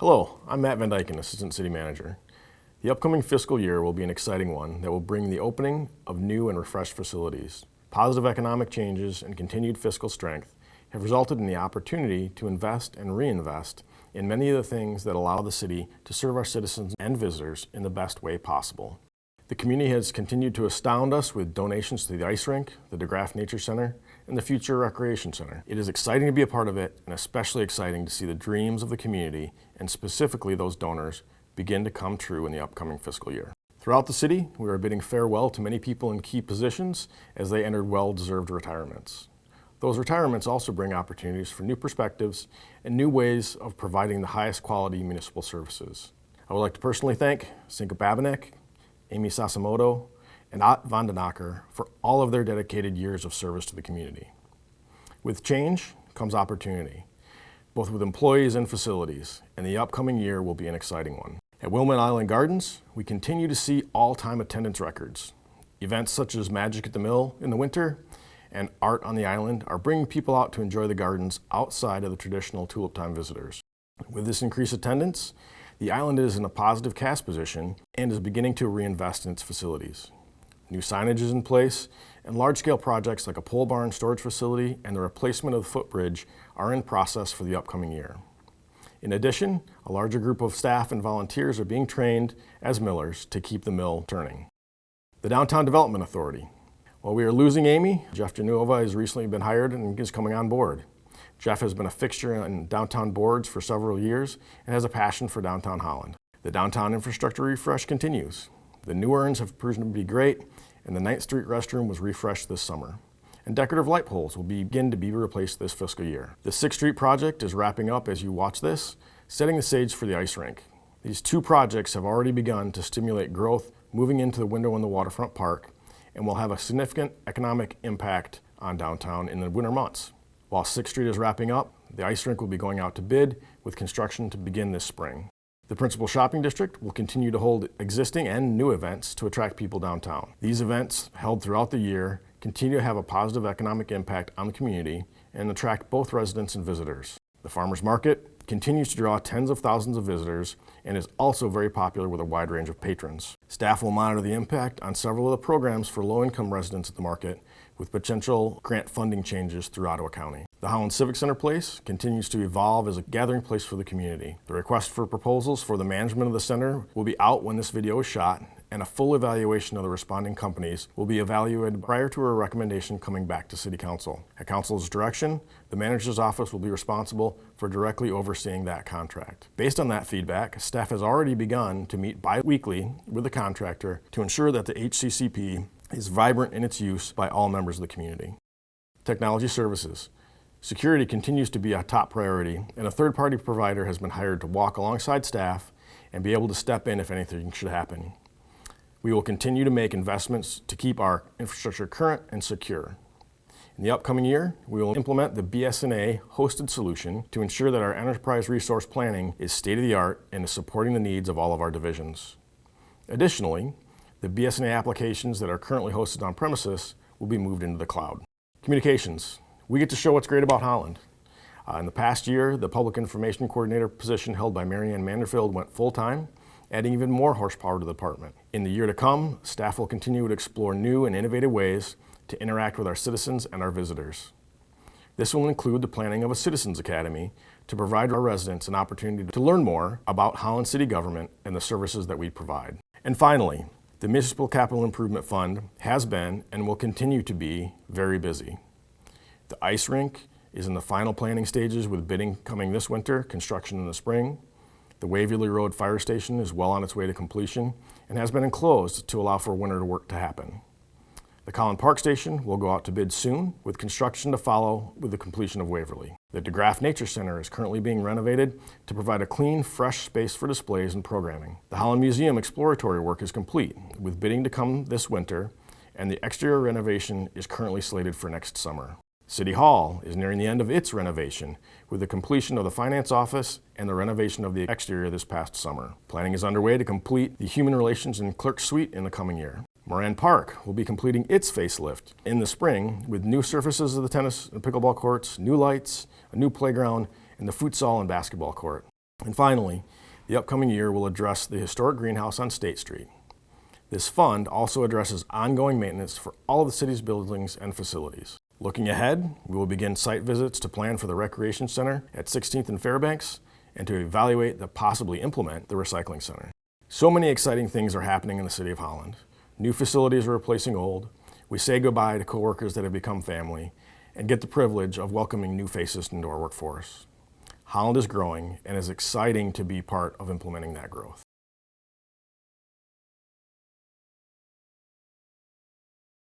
Hello, I'm Matt VanDyken, Assistant City Manager. The upcoming fiscal year will be an exciting one that will bring the opening of new and refreshed facilities. Positive economic changes and continued fiscal strength have resulted in the opportunity to invest and reinvest in many of the things that allow the city to serve our citizens and visitors in the best way possible. The community has continued to astound us with donations to the ice rink, the DeGraff Nature Center, and the Future Recreation Center. It is exciting to be a part of it, and especially exciting to see the dreams of the community, and specifically those donors, begin to come true in the upcoming fiscal year. Throughout the city, we are bidding farewell to many people in key positions as they entered well-deserved retirements. Those retirements also bring opportunities for new perspectives and new ways of providing the highest quality municipal services. I would like to personally thank Cinco Babinek, Amy Sasamoto, and Ott Vandenacker for all of their dedicated years of service to the community. With change comes opportunity, both with employees and facilities, and the upcoming year will be an exciting one. At Wilmette Island Gardens, we continue to see all-time attendance records. Events such as Magic at the Mill in the winter and Art on the Island are bringing people out to enjoy the gardens outside of the traditional tulip time visitors. With this increased attendance, the island is in a positive cash position and is beginning to reinvest in its facilities. New signage is in place, and large-scale projects like a pole barn storage facility and the replacement of the footbridge are in process for the upcoming year. In addition, a larger group of staff and volunteers are being trained as millers to keep the mill turning. The Downtown Development Authority. While we are losing Amy, Jeff Genova has recently been hired and is coming on board. Jeff has been a fixture on downtown boards for several years and has a passion for downtown Holland. The downtown infrastructure refresh continues. The new urns have proven to be great, and the 9th Street restroom was refreshed this summer. And decorative light poles will begin to be replaced this fiscal year. The 6th Street project is wrapping up as you watch this, setting the stage for the ice rink. These two projects have already begun to stimulate growth moving into the window in the waterfront park and will have a significant economic impact on downtown in the winter months. While 6th Street is wrapping up, the ice rink will be going out to bid with construction to begin this spring. The principal shopping district will continue to hold existing and new events to attract people downtown. These events, held throughout the year, continue to have a positive economic impact on the community and attract both residents and visitors. The farmers market continues to draw tens of thousands of visitors and is also very popular with a wide range of patrons. Staff will monitor the impact on several of the programs for low-income residents at the market with potential grant funding changes through Ottawa County. The Holland Civic Center Place continues to evolve as a gathering place for the community. The request for proposals for the management of the center will be out when this video is shot, and a full evaluation of the responding companies will be evaluated prior to a recommendation coming back to City Council. At Council's direction, the manager's office will be responsible for directly overseeing that contract. Based on that feedback, staff has already begun to meet bi-weekly with the contractor to ensure that the HCCP is vibrant in its use by all members of the community. Technology services. Security continues to be a top priority, and a third-party provider has been hired to walk alongside staff and be able to step in if anything should happen. We will continue to make investments to keep our infrastructure current and secure. In the upcoming year, we will implement the BSNA hosted solution to ensure that our enterprise resource planning is state-of-the-art and is supporting the needs of all of our divisions. Additionally, the BSNA applications that are currently hosted on premises will be moved into the cloud. Communications. We get to show what's great about Holland. In the past year, the Public Information Coordinator position held by Marianne Manderfield went full-time, adding even more horsepower to the department. In the year to come, staff will continue to explore new and innovative ways to interact with our citizens and our visitors. This will include the planning of a Citizens Academy to provide our residents an opportunity to learn more about Holland City government and the services that we provide. And finally, the Municipal Capital Improvement Fund has been and will continue to be very busy. The ice rink is in the final planning stages with bidding coming this winter, construction in the spring. The Waverly Road Fire Station is well on its way to completion and has been enclosed to allow for winter work to happen. The Collin Park Station will go out to bid soon, with construction to follow with the completion of Waverly. The DeGraff Nature Center is currently being renovated to provide a clean, fresh space for displays and programming. The Holland Museum exploratory work is complete, with bidding to come this winter, and the exterior renovation is currently slated for next summer. City Hall is nearing the end of its renovation, with the completion of the finance office and the renovation of the exterior this past summer. Planning is underway to complete the Human Relations and Clerk Suite in the coming year. Moran Park will be completing its facelift in the spring with new surfaces of the tennis and pickleball courts, new lights, a new playground, and the futsal and basketball court. And finally, the upcoming year will address the historic greenhouse on State Street. This fund also addresses ongoing maintenance for all of the city's buildings and facilities. Looking ahead, we will begin site visits to plan for the Recreation Center at 16th and Fairbanks and to evaluate to possibly implement the Recycling Center. So many exciting things are happening in the City of Holland. New facilities are replacing old. We say goodbye to coworkers that have become family and get the privilege of welcoming new faces into our workforce. Holland is growing and is exciting to be part of implementing that growth.